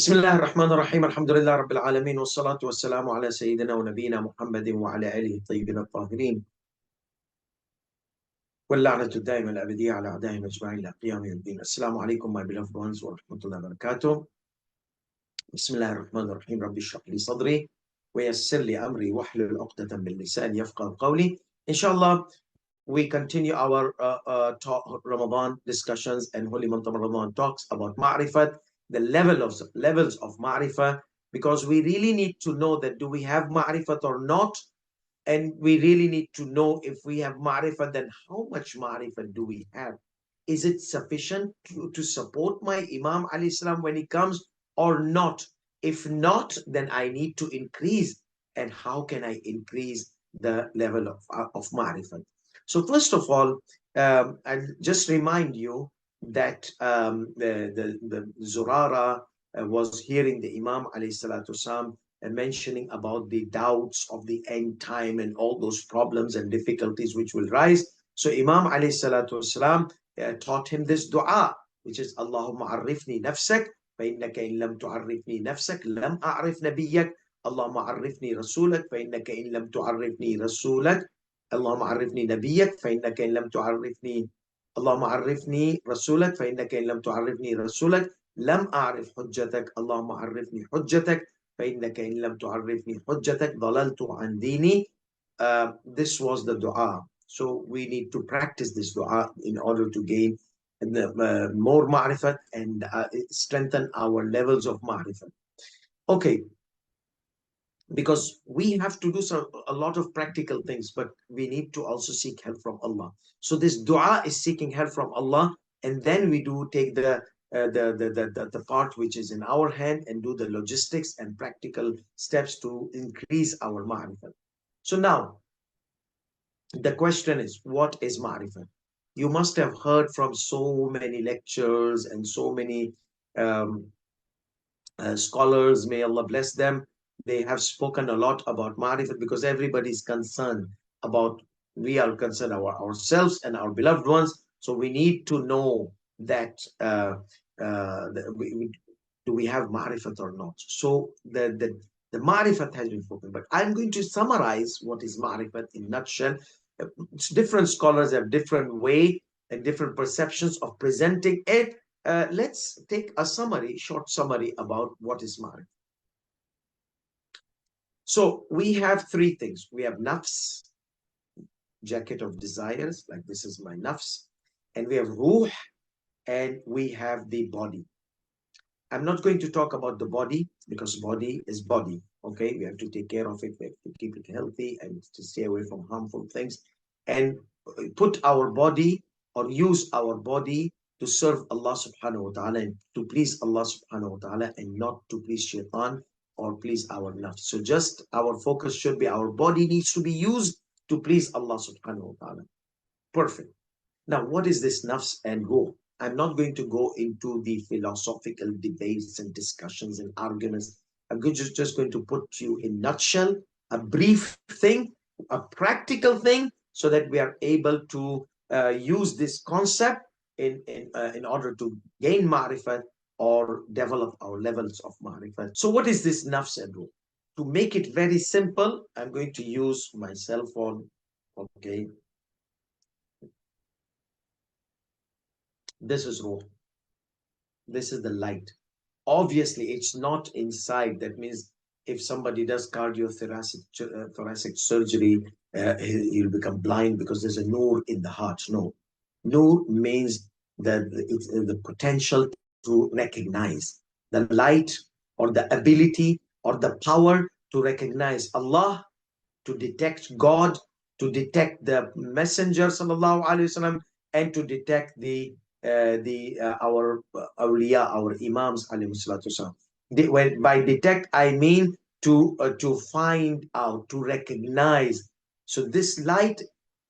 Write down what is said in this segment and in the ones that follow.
بسم الله الرحمن الرحيم الحمد لله رب العالمين والصلاة والسلام على سيدنا ونبينا محمد وعلى آله الطيبين الطاهرين واللعنة الدائمة الأبدية على أعدائهم أجمعين إلى قيام يوم الدين. السلام عليكم my beloved ones ورحمة الله وبركاته. بسم الله الرحمن الرحيم ربي اشرح لي صدري ويسر لي أمري واحلل عقدة من لساني يفقهوا قولي. Inshallah, we continue our Ramadan discussions and Holy Month of Ramadan talks about Marifat, the levels of Marifat, because we really need to know that do we have Marifat or not, and we really need to know if we have Marifat, then how much Marifat do we have? Is it sufficient to support my Imam alayhi salam when he comes or not? If not, then I need to increase. And how can I increase the level of Marifat? So first of all, I'll just remind you that the Zurara was hearing the Imam alayhi salatu wasalam mentioning about the doubts of the end time and all those problems and difficulties which will rise. So Imam alayhi salatu wasalam taught him this dua, which is Allahumma arifni nafsak, فإنك إن لم تعرفني نفسك لم أعرف نبيك اللهم عرفني رسولك فإنك إن لم تعرفني رسولك اللهم عرفني نبيك فإنك إن لم تعرفني اللهم عرفني رسولك فإنك إن لم تعرفني رسولك لم أعرف حجتك اللهم عرفني حجتك فإنك إن لم تعرفني حجتك ضللت عن ديني. This was the dua. So we need to practice this dua in order to gain more ma'rifat and strengthen our levels of ma'rifat. Okay, because we have to do a lot of practical things, but we need to also seek help from Allah. So this dua is seeking help from Allah, and then we do take the part which is in our hand and do the logistics and practical steps to increase our ma'rifat. So now, the question is, what is ma'rifat? You must have heard from so many lectures and so many scholars, may Allah bless them. They have spoken a lot about Marifat because everybody is concerned about, we are concerned about ourselves and our beloved ones. So we need to know that do we have Marifat or not. So the Marifat has been spoken, but I'm going to summarize what is Marifat in a nutshell. Different scholars have different way and different perceptions of presenting it. Let's take a short summary about what is Marifat. So we have three things. We have nafs, jacket of desires, like this is my nafs, and we have ruh, and we have the body. I'm not going to talk about the body because body is body. Okay, we have to take care of it. We have to keep it healthy and to stay away from harmful things and put our body or use our body to serve Allah subhanahu wa ta'ala and to please Allah subhanahu wa ta'ala and not to please shaitan or please our nafs. So just our focus should be our body needs to be used to please Allah subhanahu wa ta'ala. Perfect. Now, what is this nafs and ruh? I'm not going to go into the philosophical debates and discussions and arguments. I'm just going to put you in a nutshell, a brief thing, a practical thing, so that we are able to use this concept in order to gain ma'rifat or develop our levels of ma'rifat. So what is this nafs and ruh? To make it very simple, I'm going to use my cell phone. Okay. This is ruh. This is the light. Obviously, it's not inside. That means if somebody does cardiothoracic surgery, he'll become blind because there's a nur in the heart. No. Nur means that it's the potential to recognize the light or the ability or the power to recognize Allah, to detect God, to detect the Messenger sallallahu alaihi wasallam, and to detect our awliya, our imams alayhi salatu wasallam. By detect, I mean to find out, to recognize. So this light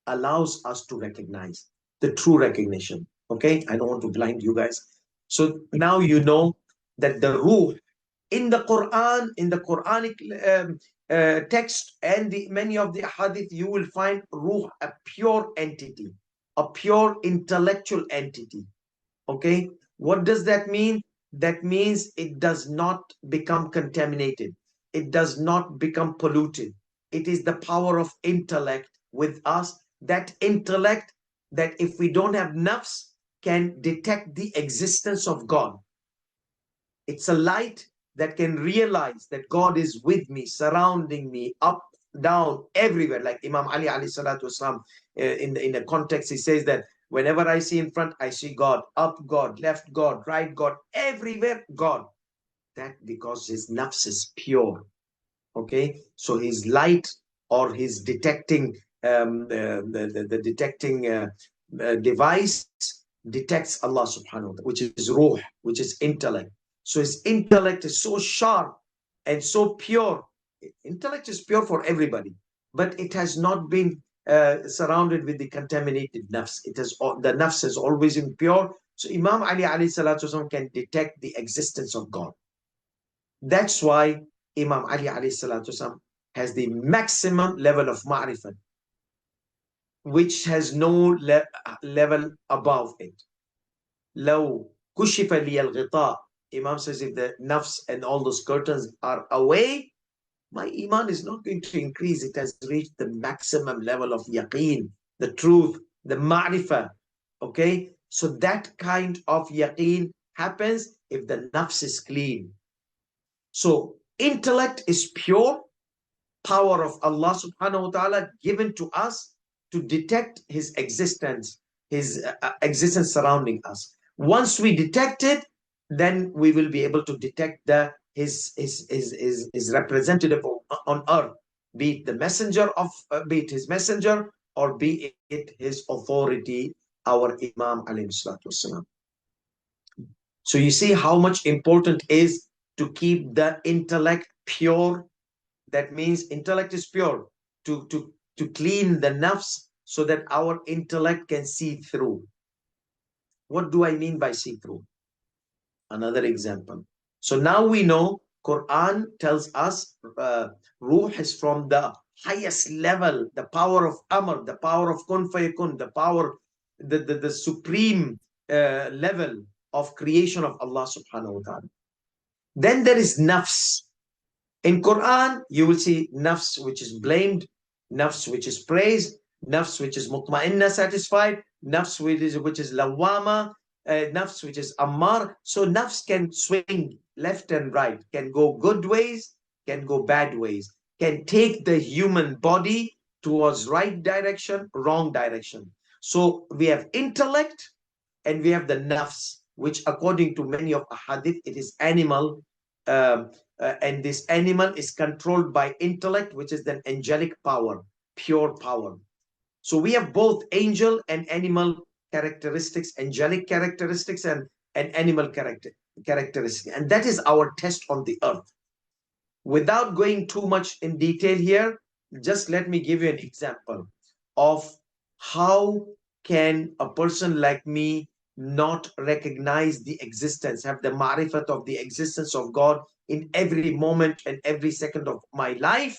allows us to recognize the true recognition. Okay, I don't want to blind you guys. So now you know that the ruh in the Quran, in the Quranic text and many of the hadith, you will find ruh a pure entity, a pure intellectual entity. Okay, what does that mean? That means it does not become contaminated. It does not become polluted. It is the power of intellect with us. That intellect that if we don't have nafs can detect the existence of God. It's a light that can realize that God is with me, surrounding me, up, down, everywhere. Like Imam Ali alayhi salatu wasalam, in the context, he says that whenever I see in front, I see God, up God, left God, right God, everywhere God. That because his nafs is pure. Okay, so his light or his detecting the detecting device detects Allah subhanahu wa ta'ala, which is ruh, which is intellect. So his intellect is so sharp and so pure. Intellect is pure for everybody, but it has not been surrounded with the contaminated nafs. It has the nafs is always impure. So Imam Ali alayhi salatu wasallam can detect the existence of God. That's why Imam Ali alayhi salatu wasallam has the maximum level of Marifat, which has no level above it. لو كشف لي الغطاء, Imam says, if the nafs and all those curtains are away, my iman is not going to increase. It has reached the maximum level of yaqeen, the truth, the ma'rifah. Okay, so that kind of yaqeen happens if the nafs is clean. So intellect is pure, power of Allah subhanahu wa ta'ala given to us to detect his existence surrounding us. Once we detect it, then we will be able to detect his representative on earth, be it the messenger of, be it his messenger, or be it his authority, our Imam alayhi salatu wasalam. So you see how much important is to keep the intellect pure. That means intellect is pure, to clean the nafs so that our intellect can see through. What do I mean by see through? Another example. So now we know Quran tells us ruh is from the highest level, the power of amr, the power of kun fayakun, the power, the supreme level of creation of Allah subhanahu wa ta'ala. Then there is nafs. In Quran, you will see nafs which is blamed, nafs which is praised, nafs which is mutma'inna, satisfied, nafs which is lawama, nafs which is ammar. So nafs can swing left and right, can go good ways, can go bad ways, can take the human body towards right direction, wrong direction. So we have intellect and we have the nafs, which according to many of ahadith, it is animal, um, and this animal is controlled by intellect, which is the angelic power, pure power. So we have both angel and animal characteristics, angelic characteristics and animal characteristics. And that is our test on the earth. Without going too much in detail here, just let me give you an example of how can a person like me not recognize the existence, have the marifat of the existence of God in every moment and every second of my life.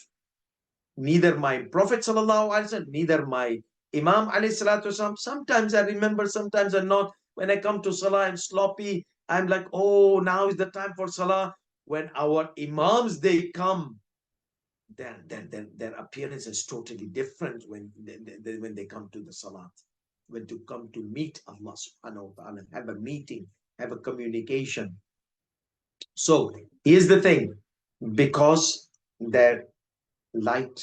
Neither my Prophet sallallahu alaihi wasallam, neither my Imam alayhi salatu wasallam. Sometimes I remember, sometimes I'm not. When I come to Salah, I'm sloppy. I'm like, oh, now is the time for Salah. When our Imams, they come, their appearance is totally different when they come to the Salat. When to come to meet Allah subhanahu wa ta'ala, have a meeting, have a communication. So here's the thing, because their light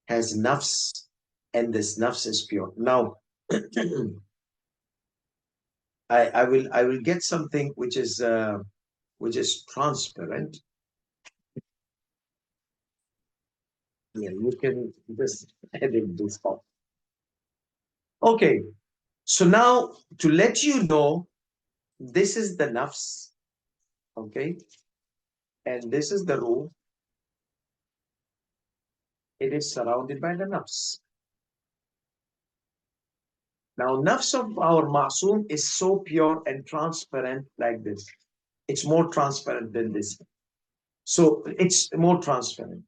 has nafs and this nafs is pure. Now I will get something which is transparent. Yeah, you can just edit this off. Okay, so now to let you know, this is the nafs, okay, and this is the ruh. It is surrounded by the nafs. Now, nafs of our Masoom is so pure and transparent like this. It's more transparent than this. So it's more transparent.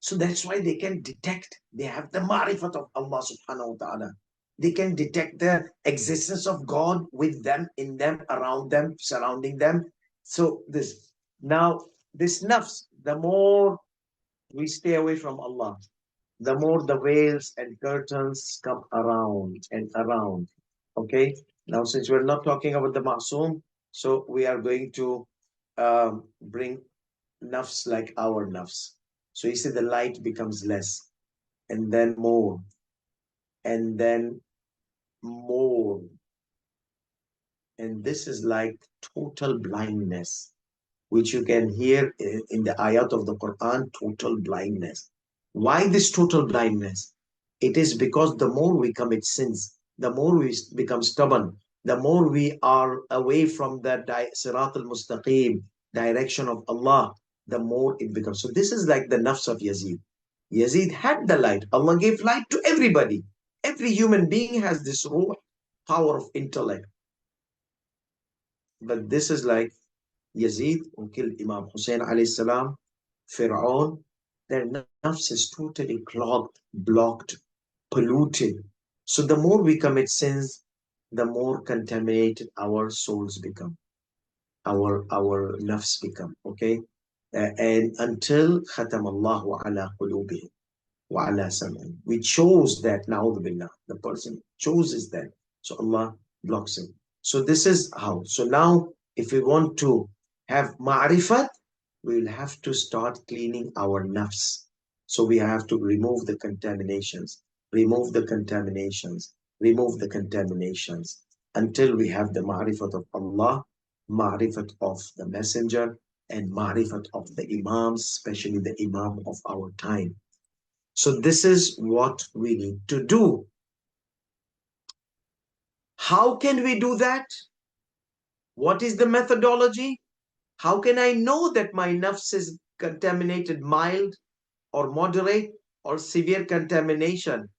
So that's why they can detect. They have the marifat of Allah subhanahu wa ta'ala. They can detect the existence of God with them, in them, around them, surrounding them. So this nafs, the more we stay away from Allah, the more the veils and curtains come around and around. Okay. Now, since we're not talking about the Ma'soom, so we are going to bring nafs like our nafs. So you see the light becomes less, and then more, and then more. And this is like total blindness, which you can hear in the ayat of the Quran, total blindness. Why this total blindness? It is because the more we commit sins, the more we become stubborn, the more we are away from the Sirat al-Mustaqim, direction of Allah, the more it becomes. So this is like the nafs of Yazid. Yazid had the light. Allah gave light to everybody. Every human being has this raw power of intellect. But this is like Yazid who killed Imam Hussein alayhi salam, Fir'aun, their nafs is totally clogged, blocked, polluted. So the more we commit sins, the more contaminated our souls become, our nafs become, okay? And until khatam Allahu ala qulubihim wa ala sam'ihim. We chose that, na'udhu billah. The person chooses that. So Allah blocks him. So this is how. So now, if we want to have ma'rifat, we will have to start cleaning our nafs. So we have to remove the contaminations, remove the contaminations, remove the contaminations, until we have the ma'rifat of Allah, ma'rifat of the messenger, and ma'rifat of the imams, especially the imam of our time. So this is what we need to do. How can we do that? What is the methodology? How can I know that my nafs is contaminated, mild or moderate or severe contamination?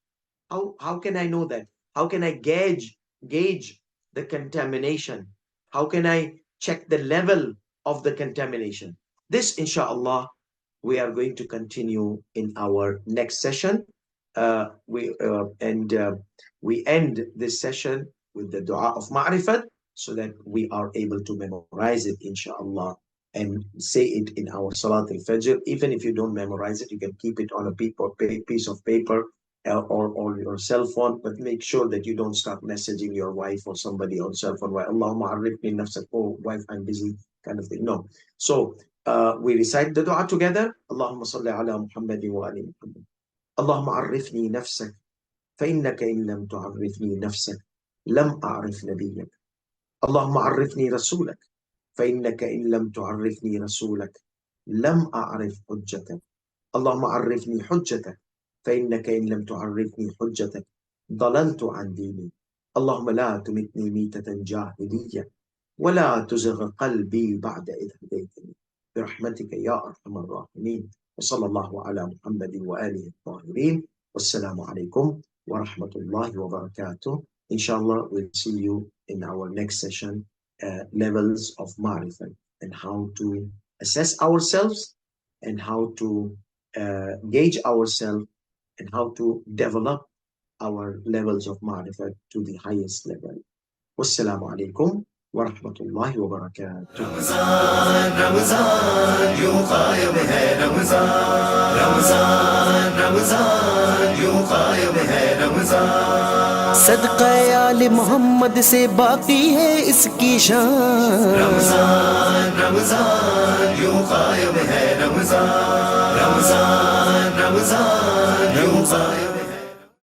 How can I know that? How can I gauge the contamination? How can I check the level of the contamination? This, inshallah, we are going to continue in our next session. We end this session with the dua of ma'rifat, so that we are able to memorize it, inshallah, and say it in our Salat al-Fajr. Even if you don't memorize it, you can keep it on a piece of paper or your cell phone, but make sure that you don't start messaging your wife or somebody on cell phone, why Allahumma arifni nafsak, oh wife, I'm busy, kind of thing. No. So we recite the dua together. Allahumma salli ala Muhammadin wa ali Muhammad. Allahumma arifni nafsak, fa innaka in lam tu'arifni nafsak, lam a'rif nabiyyak. اللهم عرفني رسولك فإنك إن لم تعرفني رسولك لم أعرف حجتك. اللهم عرفني حجتك فإنك إن لم تعرفني حجتك ضللت عن ديني. اللهم لا تمتني ميتة جاهلية ولا تزغ قلبي بعد إذ هديتني برحمتك يا أرحم الراحمين. وصلى الله على محمد وآله الطاهرين. والسلام عليكم ورحمة الله وبركاته. Inshallah, we'll see you in our next session, levels of Marifat, and how to assess ourselves, and how to gauge ourselves, and how to develop our levels of Marifat to the highest level. Wassalamu alaikum wa rahmatullahi wa barakatuh. Ramazan, Ramazan, you Qaim hai Ramazan. Ramazan, Ramazan, you Qaim hai Ramazan. सदक़ा आले मोहम्मद से बाकी है इसकी शान। रमज़ान रमज़ान यूं क़ायम है रमज़ान। रमज़ान रमज़ान यूं क़ायम